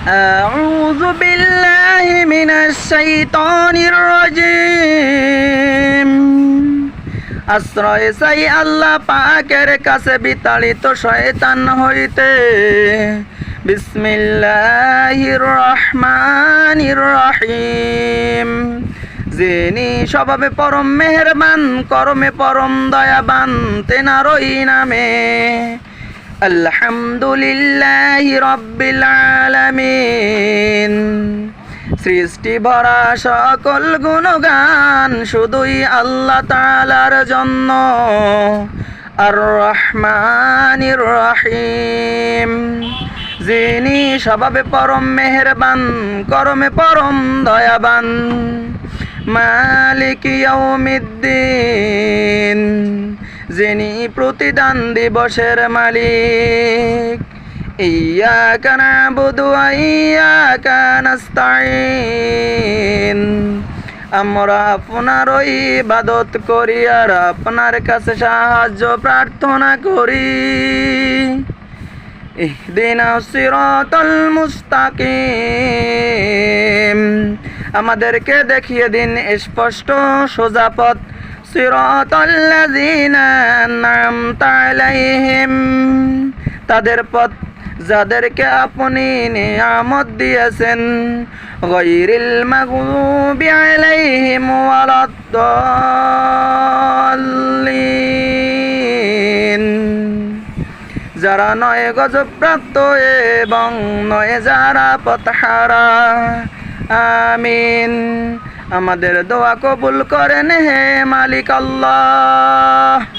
أعوذ بالله من الشيطان الرجيم আশ্রয় চাই আল্লাহ পাকের কাছে বিতাড়িত শয়তান হইতে। বিসমিল্লাহির রহমানির রহিম। যিনি স্বভাবে পরম মেহেরবান, কর্মে পরম দয়াবান, তেনারই নামে। আলহামদুলিল্লাহি রাব্বিল আলামিন। সৃষ্টি ভরা সকল গুণগান শুধুই আল্লাহ তাআলার জন্য। আর রহমানির রহিম। যিনি স্বভাবে পরম মেহেরবান, কর্মে পরম দয়াবান। মালিক ইয়াউমিদ্দিন। যিনি প্রতিদান দিবসের মালিক। ইয়্যাকা না'বুদু ওয়া ইয়্যাকা নাস্তাঈন। আমরা আপনারই ইবাদত করি আর আপনার কাছে সাহায্য প্রার্থনা করি। ইহদিনাস সিরাতাল মুস্তাকিম। আমাদেরকে দেখিয়ে দিন স্পষ্ট সোজা পথ। সিরাতাল্লাযীনা আন'আমতা আলাইহিম। তাদের পথ যাদেরকে আপনি নিয়ামত দিয়েছেন। গায়রিল মাগদুবি আলাইহিম ওয়ালাদ-দাল্লিন। যারা নয় গজবপ্রাপ্ত এবং নয় যারা পথহারা। আমিন। আমাদের দোয়া কবুল করেন হে মালিক আল্লাহ।